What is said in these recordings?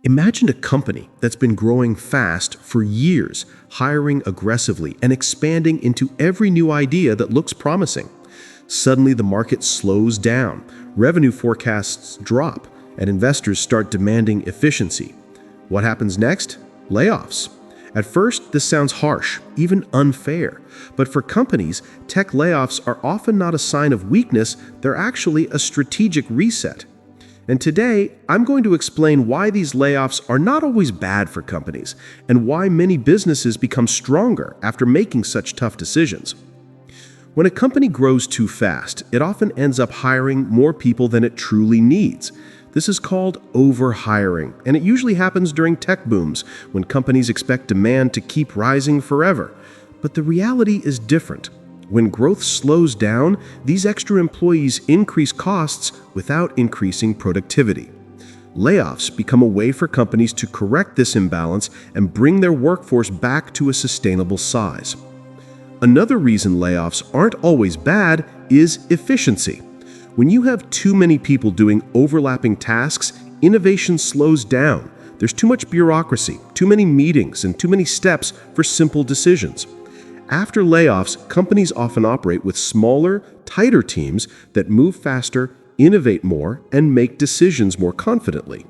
Imagine a company that's been growing fast for years, hiring aggressively and expanding into every new idea that looks promising. Suddenly, the market slows down, revenue forecasts drop, and investors start demanding efficiency. What happens next? Layoffs. At first, this sounds harsh, even unfair. But for companies, tech layoffs are often not a sign of weakness, they're actually a strategic reset. And today, I'm going to explain why these layoffs are not always bad for companies, and why many businesses become stronger after making such tough decisions. When a company grows too fast, it often ends up hiring more people than it truly needs. This is called overhiring, and it usually happens during tech booms when companies expect demand to keep rising forever. But the reality is different. When growth slows down, these extra employees increase costs without increasing productivity. Layoffs become a way for companies to correct this imbalance and bring their workforce back to a sustainable size. Another reason layoffs aren't always bad is efficiency. When you have too many people doing overlapping tasks, innovation slows down. There's too much bureaucracy, too many meetings, and too many steps for simple decisions. After layoffs, companies often operate with smaller, tighter teams that move faster, innovate more, and make decisions more confidently.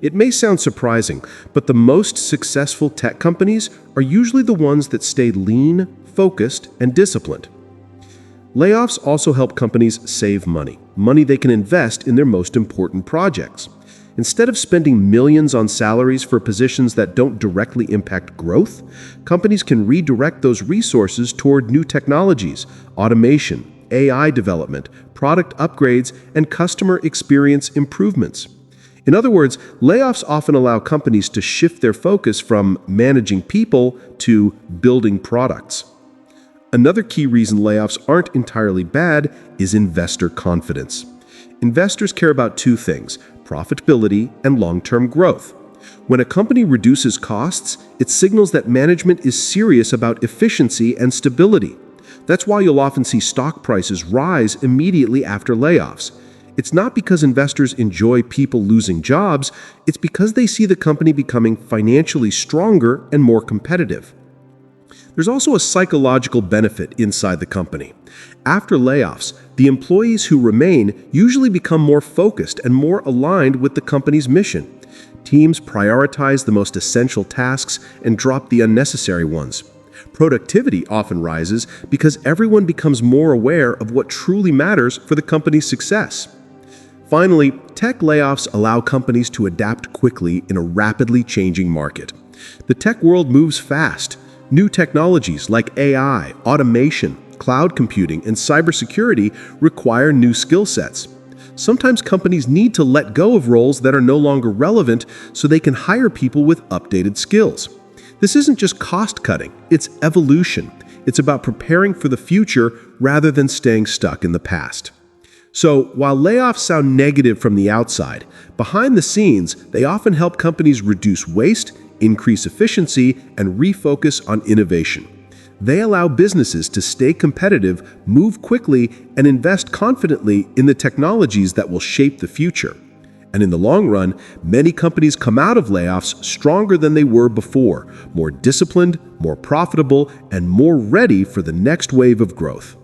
It may sound surprising, but the most successful tech companies are usually the ones that stay lean, focused, and disciplined. Layoffs also help companies save money they can invest in their most important projects. Instead of spending millions on salaries for positions that don't directly impact growth, companies can redirect those resources toward new technologies, automation, AI development, product upgrades, and customer experience improvements. In other words, layoffs often allow companies to shift their focus from managing people to building products. Another key reason layoffs aren't entirely bad is investor confidence. Investors care about two things: profitability and long-term growth. When a company reduces costs, it signals that management is serious about efficiency and stability. That's why you'll often see stock prices rise immediately after layoffs. It's not because investors enjoy people losing jobs, it's because they see the company becoming financially stronger and more competitive. There's also a psychological benefit inside the company. After layoffs, the employees who remain usually become more focused and more aligned with the company's mission. Teams prioritize the most essential tasks and drop the unnecessary ones. Productivity often rises because everyone becomes more aware of what truly matters for the company's success. Finally, tech layoffs allow companies to adapt quickly in a rapidly changing market. The tech world moves fast. New technologies like AI, automation, cloud computing, and cybersecurity require new skill sets. Sometimes companies need to let go of roles that are no longer relevant so they can hire people with updated skills. This isn't just cost cutting, it's evolution. It's about preparing for the future rather than staying stuck in the past. So, while layoffs sound negative from the outside, behind the scenes, they often help companies reduce waste, increase efficiency, and refocus on innovation. They allow businesses to stay competitive, move quickly, and invest confidently in the technologies that will shape the future. And in the long run, many companies come out of layoffs stronger than they were before, more disciplined, more profitable, and more ready for the next wave of growth.